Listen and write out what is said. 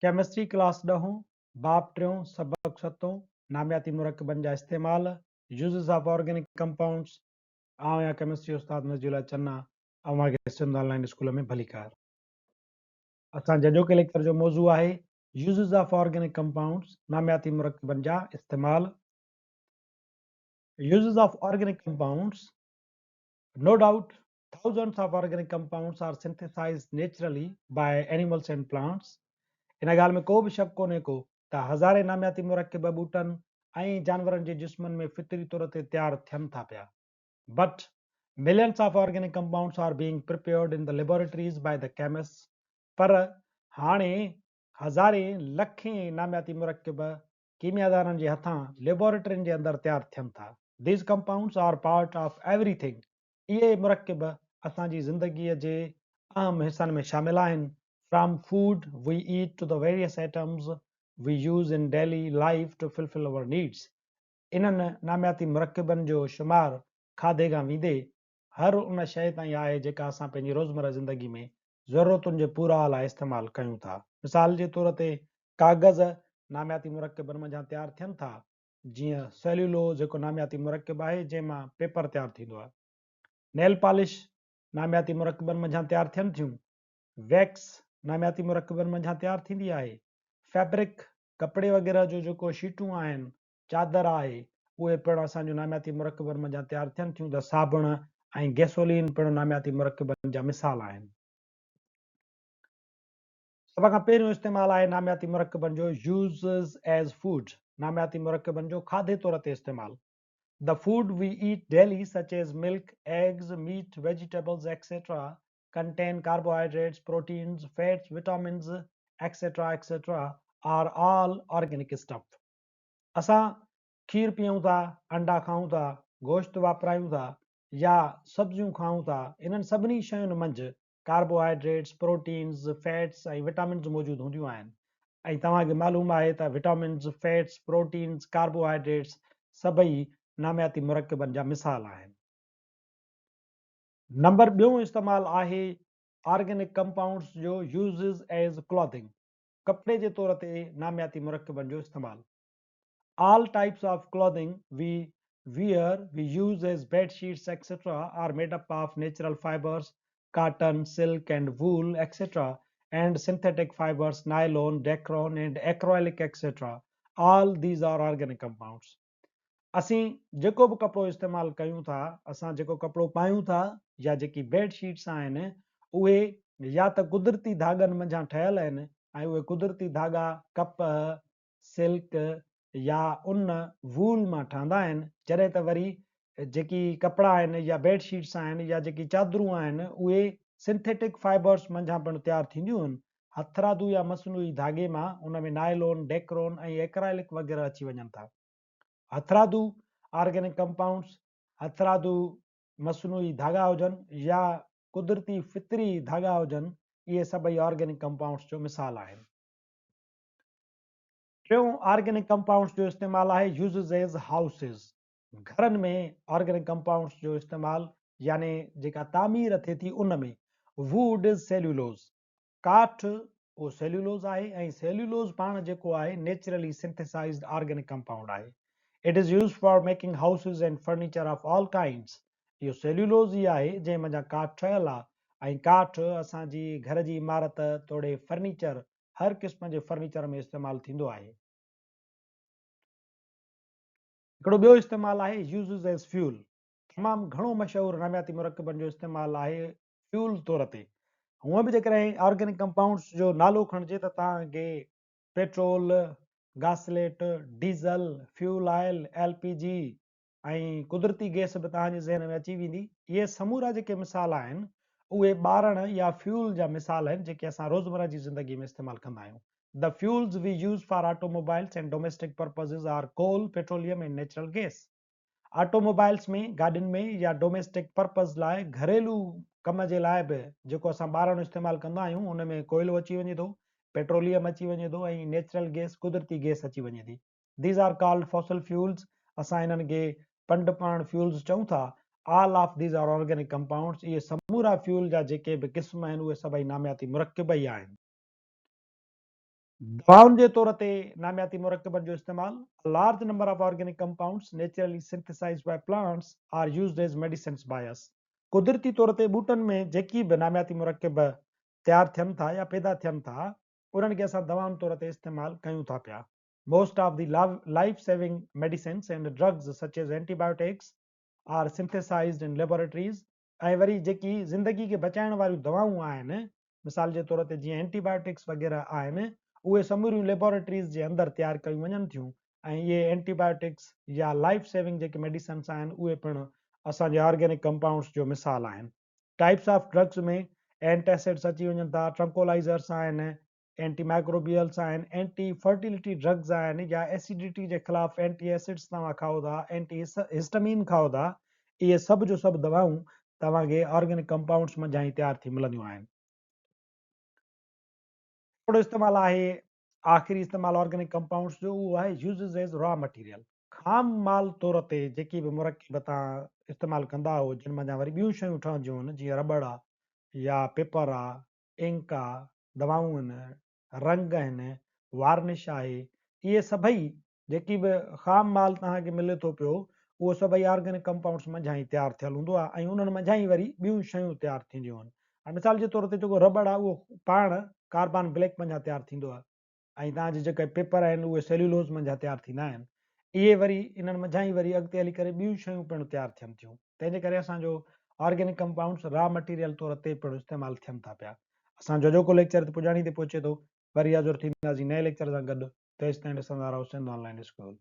Chemistry class 10 बाब 3 सबक 7 नामियाती मुरकबन जा इस्तेमाल यूज़ेस ऑफ ऑर्गेनिक कंपाउंड्स या केमिस्ट्री उस्ताद नज़ीर चन्ना अवांखे सिंध ऑनलाइन स्कूल में भली कार असां जजो के लेक्चर जो मौजू आहे यूज़ेस ऑफ ऑर्गेनिक कंपाउंड्स नामियाती मुरकबन जा इस्तेमाल uses of organic compounds No doubt, thousands of organic compounds are synthesized naturally by animals and plants. इन ॻाल्हि में को बि शक कोन्हे को त हज़ारे नामियाती मुरकब ॿूटनि ऐं जानवरनि जे जिस्मनि में फितरी तौर ते तयारु थियनि था पिया. But millions of organic compounds are being prepared in the laboratories by the chemists. पर हाणे हज़ारे लखे नामियाती मुरकब कीमियादारनि जे हथां लेबोरेटरियुनि जे अंदरि तयारु थियनि था. These compounds are part of everything. इहे मुरकब असांजी ज़िंदगीअ जे अहम हिस्सनि में शामिल आहिनि. From food we eat to the various atoms we use in daily life to fulfill our needs. इन्हनि नामियाती मुरकबनि जो शुमार खाधे खां वींदे हर उन शइ ताईं आहे जेका असां पंहिंजी रोज़मर्रा ज़िंदगी में ज़रूरतुनि जे पूरा लाइ इस्तेमालु कयूं था. मिसाल जे तौर ते कागज़ नामियाती मुरकबनि मंझां तयारु थियनि था, जीअं सेल्यूलोज़ हिकु नामियाती मुरकब आहे जंहिंमां पेपर तयारु थींदो आहे. नेल पॉलिश नामियाती मुरकबनि मंझां तयारु थियनि थियूं. वैक्स नामियाती मुरकबनि मंझां तयारु थींदी आहे. फैब्रिक कपिड़े वग़ैरह जो जेको शीटूं आहिनि, चादर आहे, उहे पिणु असांजो नामियाती मुरकबनि मंझां तयारु थियनि थियूं. त साबुण ऐं गैसोलीन पिणु नामियाती मुरकबनि जा मिसाल आहिनि. सभ खां पहिरियों इस्तेमालु आहे नामियाती मुरकबनि जो यूज़ेस एज़ फूड. नामियाती मुरकबनि जो खाधे तौर ते इस्तेमालु. The food we eat daily, such as milk, eggs, meat, vegetables, etc., contain carbohydrates, proteins, fats, vitamins, etc., etc., are all organic stuff. असां खीर पीऊं था, अंडा खाऊं था, गोश्त वापरायूं था या सब्जियूं खाऊं था, इन्हनि सभिनी शयुनि मंझि कार्बोहाइड्रेट्स, प्रोटीन्स, फैट्स ऐं विटामिन्स मौजूदु हूंदियूं आहिनि. ऐं तव्हांखे मालूम आहे त विटामिन्स, फैट्स, प्रोटीन्स, कार्बोहाइड्रेट्स सभई नामियाती मुरकबनि जा मिसाल आहिनि. नंबर ॿियों इस्तेमालु आहे ऑर्गेनिक कंपाउंड्स जो यूज़ेस एज़ क्लॉथिंग. कपिड़े जे तौर ते नामियाती मुरकबनि जो इस्तेमालु. All types of clothing we wear, we use as bed sheets, etc., are made up of natural fibers, cotton, silk, and wool, etc., and synthetic fibers, nylon, dacron, and acrylic, etc. All these are organic compounds. असीं जेको बि कपिड़ो इस्तेमालु कयूं था, असां जेको कपिड़ो पायूं था या जेकी बेडशीट्स आहिनि, उहे या त कुदरती धागनि मंझां ठहियल आहिनि ऐं उहे कुदरती धागा कप, सिल्क या उन, वूल मां ठहंदा आहिनि. जॾहिं त वरी जेकी कपिड़ा आहिनि या बेडशीट्स आहिनि या जेकी चादरूं आहिनि, उहे सिंथेटिक फाइबर्स मंझां पिणु तयारु थींदियूं आहिनि. हथरादू या मसनूई धागे मां उन में नायलॉन, डेक्रोन ऐं एक्राइलिक वग़ैरह अची वञनि था. हथरादू ऑर्गेनिक कंपाउंड्स, हथरादू मसनूई धागा हुजनि या कुदरती फितरी धागा हुजनि, इहे सभई ऑर्गेनिक कंपाउंड्स जो मिसाल आहिनि. टियों ऑर्गेनिक कंपाउंड्स जो इस्तेमालु आहे यूज़ेस एज़ हाउसेस. घरनि में ऑर्गेनिक कंपाउंड्स जो इस्तेमालु यानी जेका तामीर थिए थी उन में. Would is cellulose. काठ उहो सेल्यूलोज़ आहे ऐं सेल्यूलोज़ पाण जेको आहे नेचुरली सिंथेसाइज्ड ऑर्गेनिक कंपाउंड आहे. It is used for making houses and furniture of all kinds. इहो सेल्यूलोज़ ई आहे जंहिं मंझां काठ ठहियल आहे ऐं काठ असांजी घर जी इमारत तोड़े फर्नीचर, हर क़िस्म जे फर्नीचर में इस्तेमालु थींदो आहे. हिकिड़ो ॿियो इस्तेमालु आहे यूज़ेस एज़ फ्यूल. तमामु घणो मशहूरु नामियाती मुरकबनि जो इस्तेमालु आहे फ्यूल तौर ते. हूअं बि जेकॾहिं ऑर्गेनिक कंपाउंड्स जो नालो खणिजे त तव्हांखे पेट्रोल, गासलेट, डीज़ल, फ्यूल ऑयल, LPG ऐं कुदरती गैस बि तव्हांजे ज़हन में अची वेंदी. इहे समूरा जेके मिसाल आहिनि उहे ॿारण या फ्यूल जा मिसाल आहिनि जेके असां रोज़मर्रा जी ज़िंदगी में इस्तेमालु कंदा आहियूं. The fuels we use for automobiles and domestic purposes are coal, petroleum and natural gas. Automobiles में, गाॾियुनि में या डोमेस्टिक पर्पज़ लाइ, घरेलू कम जे लाइ बि जेको असां ॿारण इस्तेमालु कंदा आहियूं उन में कोयलो अची वञे थो, पेट्रोलियम अची वञे थो ऐं नेचुरल गैस, कुदरती गैस अची वञे थी. These are called fossil fuels. असां इन्हनि खे पंड पाण फ्यूल्स चऊं था. All of these are organic compounds. इहे समूरा फ्यूल जा जेके बि क़िस्म आहिनि उहे सभई नामियाती मुरकब ई आहिनि. दवाउनि जे तौर ते नामियाती मुरकबनि जो इस्तेमालु large number of organic compounds naturally synthesised by plants are used as medicines by us. कुदरती तौर ते ॿूटनि में जेकी बि नामियाती मुरकब तयारु थियनि था या पैदा थियनि था उन्हनि खे असां दवाउनि तौर ते इस्तेमालु कयूं था पिया। Most of the life saving medicines and drugs such as antibiotics are synthesised in laboratories. ऐं वरी जेकी ज़िंदगी खे बचाइण वारियूं दवाऊं आहिनि मिसाल जे तौर ते जीअं एंटीबायोटिक्स वग़ैरह आहिनि उहे समूरियूं लेबोरेटरीज़ जे अंदरि तयारु कयूं वञनि थियूं ऐं इहे एंटीबायोटिक्स या लाइफ सेविंग जेके मेडिसिन्स आहिनि उहे पिणु असांजे ऑर्गेनिक कंपाउंड्स जो मिसाल आहिनि। टाइप्स ऑफ ड्रग्स में एंटासिड्स अची वञनि था, ट्रंकोलाइज़र्स आहिनि, एंटी माइक्रोबियल्स आहिनि, एंटी फर्टिलिटी ड्रग्स आहिनि या एसिडिटी जे ख़िलाफ़ एंटी एसिड्स तव्हां खाओ था, एंटी हिस्टामिन खाओ था। इहे सभु जो सभु दवाऊं तव्हांखे ऑर्गेनिक कंपाउंड्स मंझां ई तयारु थी मिलंदियूं आहिनि। थोरो इस्तेमालु आहे आख़िरी इस्तेमालु ऑर्गेनिक कंपाउंड्स जो, उहो आहे यूज़िस एज रॉ मटीरियल। ख़ाम माल तौर ते जेकी बि मुरकब तव्हां इस्तेमालु कंदा हो जिन मंझां वरी ॿियूं शयूं ठहंदियूं आहिनि जीअं रबड़ आहे या पेपर आहे, इंक आहे, दवाऊं आहिनि, रंग आहिनि, वार्निश आहे, इहे सभई जेकी बि ख़ाम माल तव्हांखे मिले थो पियो उहो सभई ऑर्गेनिक कंपाउंड्स मंझां ई तयारु थियलु हूंदो आहे ऐं उन्हनि मंझां ई वरी ॿियूं शयूं तयारु थींदियूं आहिनि। हाणे मिसाल जे तौर ते जेको रबड़ आहे उहो पाण कार्बन ब्लैक मंझां तयारु थींदो आहे ऐं तव्हांजे जेके पेपर आहिनि उहे सेल्यूलोज़ मंझां तयारु थींदा आहिनि। इहे वरी इन्हनि मंझां ई वरी अॻिते हली करे ॿियूं शयूं पिणु तयारु थियनि थियूं। तंहिंजे करे असांजो ऑर्गेनिक कंपाउंड्स रॉ मटीरियल तौर ते पिणु इस्तेमालु थियनि था पिया। असांजो जेको लेक्चर पुॼाणी ते पहुचे थो, वरी हाज़ुर थींदासीं नए लेक्चर सां गॾु। तेसिताईं ॾिसंदा रहो सिंध ऑनलाइन स्कूल।